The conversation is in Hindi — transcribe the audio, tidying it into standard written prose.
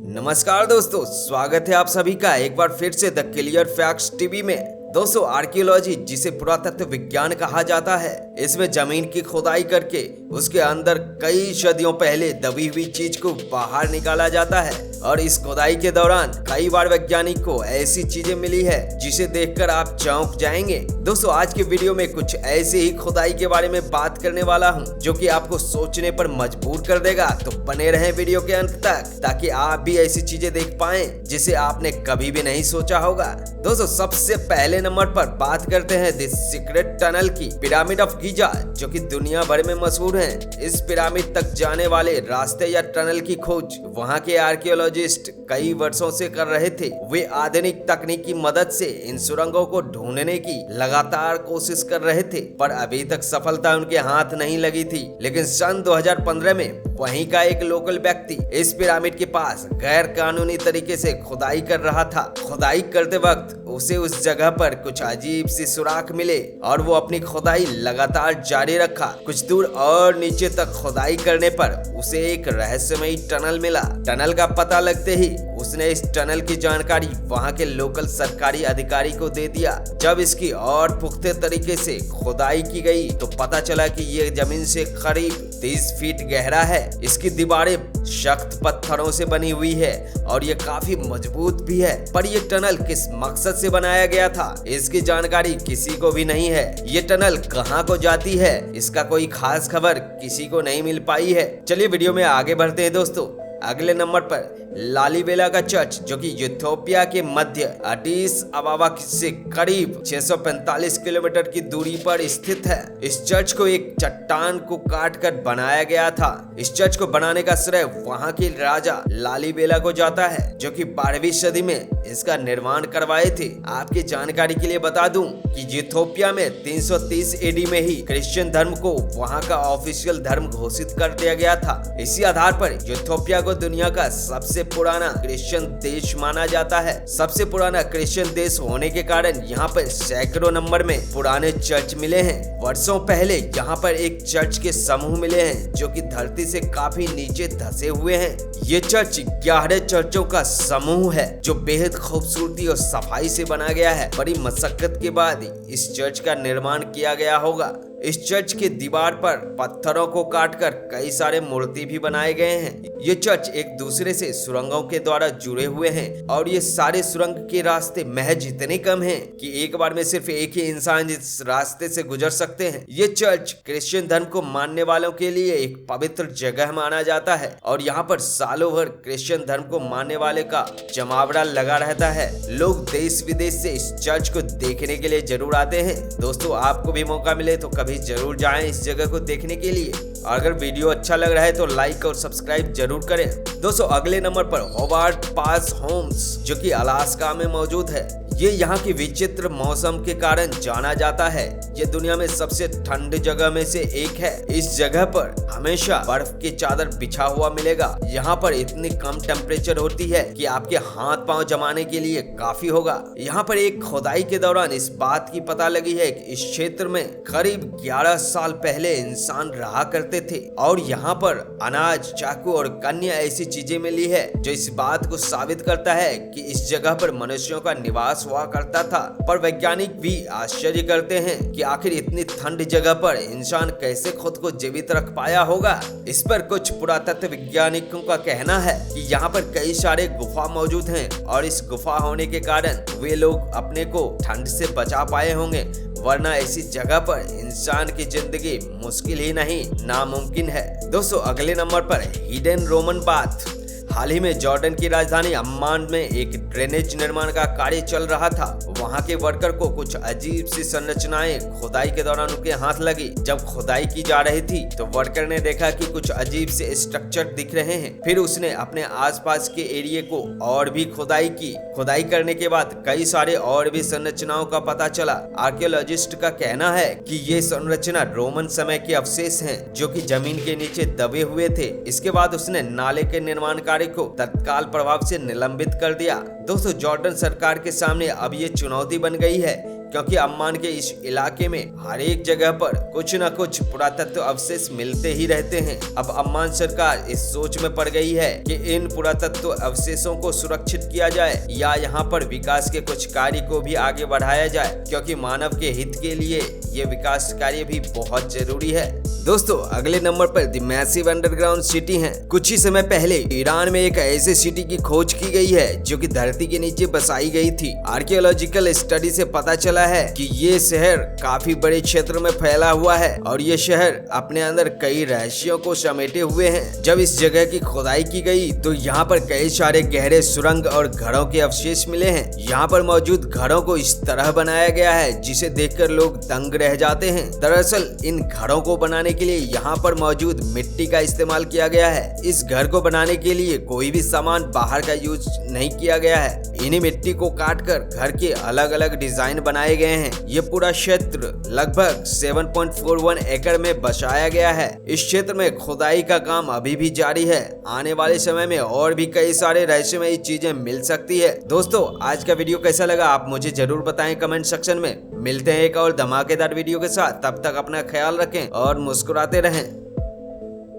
नमस्कार दोस्तों, स्वागत है आप सभी का एक बार फिर से द क्लियर फैक्ट्स टीवी में। दोस्तों, आर्कियोलॉजी जिसे पुरातत्व विज्ञान कहा जाता है, इसमें जमीन की खुदाई करके उसके अंदर कई सदियों पहले दबी हुई चीज को बाहर निकाला जाता है। और इस खुदाई के दौरान कई बार वैज्ञानिक को ऐसी चीजें मिली है जिसे देखकर आप चौंक जाएंगे। दोस्तों, आज के वीडियो में कुछ ऐसे ही खुदाई के बारे में बात करने वाला हूं जो कि आपको सोचने पर मजबूर कर देगा। तो बने रहें वीडियो के अंत तक ताकि आप भी ऐसी चीजें देख पाएं जिसे आपने कभी भी नहीं सोचा होगा। दोस्तों, सबसे पहले नंबर पर बात करते हैं द सीक्रेट टनल की, पिरामिड ऑफ गीजा, जो कि दुनिया भर में मशहूर है। इस पिरामिड तक जाने वाले रास्ते या टनल की खोज वहां के आर्कियोलॉजिस्ट कई वर्षों से कर रहे थे। वे आधुनिक तकनीक की मदद से इन सुरंगों को ढूंढने की लगातार कोशिश कर रहे थे, पर अभी तक सफलता उनके हाथ नहीं लगी थी। लेकिन सन 2015 में वहीं का एक लोकल व्यक्ति इस पिरामिड के पास गैर कानूनी तरीके से खुदाई कर रहा था। खुदाई करते वक्त उसे उस जगह पर कुछ अजीब सी सुराख मिले और वो अपनी खुदाई लगातार जारी रखा। कुछ दूर और नीचे तक खुदाई करने पर उसे एक रहस्यमयी टनल मिला। टनल का पता लगते ही उसने इस टनल की जानकारी वहां के लोकल सरकारी अधिकारी को दे दिया। जब इसकी और पुख्ते तरीके से खुदाई की गई तो पता चला कि ये जमीन से करीब 30 फीट गहरा है। इसकी दीवारें सख्त पत्थरों से बनी हुई है और ये काफी मजबूत भी है। पर ये टनल किस मकसद से बनाया गया था, इसकी जानकारी किसी को भी नहीं है। ये टनल कहाँ को जाती है, इसका कोई खास खबर किसी को नहीं मिल पाई है। चलिए वीडियो में आगे बढ़ते हैं। दोस्तों, अगले नंबर पर लालीबेला का चर्च, जो कि इथियोपिया के मध्य एडिस अबाबा से करीब 645 किलोमीटर की दूरी पर स्थित है। इस चर्च को एक चट्टान को काटकर बनाया गया था। इस चर्च को बनाने का श्रेय वहां के राजा लालीबेला को जाता है, जो कि 12वीं सदी में इसका निर्माण करवाए थे। आपकी जानकारी के लिए बता दूं कि इथियोपिया में 330 एडी में ही क्रिश्चियन धर्म को वहां का ऑफिशियल धर्म घोषित कर दिया गया था। इसी आधार पर इथियोपिया को दुनिया का सबसे पुराना क्रिश्चियन देश माना जाता है। सबसे पुराना क्रिश्चियन देश होने के कारण यहाँ पर सैकड़ों नंबर में पुराने चर्च मिले हैं। वर्षों पहले यहाँ पर एक चर्च के समूह मिले हैं जो कि धरती से काफी नीचे धंसे हुए हैं। ये चर्च 11 चर्चों का समूह है जो बेहद खूबसूरती और सफाई से बना गया है। बड़ी मशक्कत के बाद इस चर्च का निर्माण किया गया होगा। इस चर्च के दीवार पर पत्थरों को काटकर कई सारे मूर्ति भी बनाए गए हैं। ये चर्च एक दूसरे से सुरंगों के द्वारा जुड़े हुए हैं और ये सारे सुरंग के रास्ते महज इतने कम हैं कि एक बार में सिर्फ एक ही इंसान इस रास्ते से गुजर सकते हैं। ये चर्च क्रिश्चियन धर्म को मानने वालों के लिए एक पवित्र जगह माना जाता है और यहाँ पर सालों भर क्रिश्चियन धर्म को मानने वाले का जमावड़ा लगा रहता है। लोग देश विदेश से इस चर्च को देखने के लिए जरूर आते हैं। दोस्तों, आपको भी मौका मिले तो भी जरूर जाएं इस जगह को देखने के लिए। और अगर वीडियो अच्छा लग रहा है तो लाइक और सब्सक्राइब जरूर करें। दोस्तों, अगले नंबर पर होवार्ड पास होम्स, जो कि अलास्का में मौजूद है। ये यहाँ की विचित्र मौसम के कारण जाना जाता है। ये दुनिया में सबसे ठंड जगह में से एक है। इस जगह पर हमेशा बर्फ की चादर बिछा हुआ मिलेगा। यहाँ पर इतनी कम टेम्परेचर होती है कि आपके हाथ पांव जमाने के लिए काफी होगा। यहाँ पर एक खुदाई के दौरान इस बात की पता लगी है कि इस क्षेत्र में करीब 11 साल पहले इंसान रहा करते थे और यहाँ पर अनाज, चाकू और कन्या ऐसी चीजें मिली है जो इस बात को साबित करता है कि इस जगह पर मनुष्यों का निवास हुआ करता था। पर वैज्ञानिक भी आश्चर्य करते हैं कि आखिर इतनी ठंडी जगह पर इंसान कैसे खुद को जीवित रख पाया होगा। इस पर कुछ पुरातत्व वैज्ञानिकों का कहना है कि यहाँ पर कई सारे गुफा मौजूद हैं और इस गुफा होने के कारण वे लोग अपने को ठंड से बचा पाए होंगे, वरना ऐसी जगह पर इंसान की जिंदगी मुश्किल ही नहीं नामुमकिन है। दोस्तों, अगले नंबर पर हिडन रोमन बाथ। हाल ही में जॉर्डन की राजधानी अम्मान में एक ड्रेनेज निर्माण का कार्य चल रहा था। वहां के वर्कर को कुछ अजीब सी संरचनाएं खुदाई के दौरान उनके हाथ लगी। जब खुदाई की जा रही थी तो वर्कर ने देखा कि कुछ अजीब से स्ट्रक्चर दिख रहे हैं। फिर उसने अपने आसपास के एरिया को और भी खुदाई की। खुदाई करने के बाद कई सारे और भी संरचनाओं का पता चला। आर्कियोलॉजिस्ट का कहना है कि ये संरचना रोमन समय के अवशेष हैं जो कि जमीन के नीचे दबे हुए थे। इसके बाद उसने नाले के निर्माण कार्य को तत्काल प्रभाव से निलंबित कर दिया। दोस्तों, जॉर्डन सरकार के सामने अब ये चुनौती बन गई है क्योंकि अम्मान के इस इलाके में हर एक जगह पर कुछ न कुछ पुरातत्व अवशेष मिलते ही रहते हैं। अब अम्मान सरकार इस सोच में पड़ गई है कि इन पुरातत्व अवशेषों को सुरक्षित किया जाए या यहाँ पर विकास के कुछ कार्य को भी आगे बढ़ाया जाए, क्योंकि मानव के हित के लिए ये विकास कार्य भी बहुत जरूरी है। दोस्तों, अगले नंबर पर द मैसिव अंडरग्राउंड सिटी है। कुछ ही समय पहले ईरान में एक ऐसे सिटी की खोज की गई है जो कि धरती के नीचे बसाई गई थी। आर्कियोलॉजिकल स्टडी से पता चला है कि ये शहर काफी बड़े क्षेत्र में फैला हुआ है और ये शहर अपने अंदर कई रहस्यों को समेटे हुए हैं। जब इस जगह की खुदाई की गई तो यहाँ पर कई सारे गहरे सुरंग और घरों के अवशेष मिले हैं। यहाँ पर मौजूद घरों को इस तरह बनाया गया है जिसे देखकर लोग दंग रह जाते हैं। दरअसल इन घरों को बनाने के लिए यहाँ पर मौजूद मिट्टी का इस्तेमाल किया गया है। इस घर को बनाने के लिए कोई भी सामान बाहर का यूज नहीं किया गया है। इन्हीं मिट्टी को काटकर घर के अलग अलग डिजाइन बनाए गए हैं। ये पूरा क्षेत्र लगभग 7.41 एकड़ में बसाया गया है। इस क्षेत्र में खुदाई का काम अभी भी जारी है। आने वाले समय में और भी कई सारे रहस्यमयी चीजें मिल सकती है। दोस्तों, आज का वीडियो कैसा लगा आप मुझे जरूर बताएं कमेंट सेक्शन में। मिलते हैं एक और धमाकेदार वीडियो के साथ, तब तक अपना ख्याल रखें और मुस्कुराते रहें।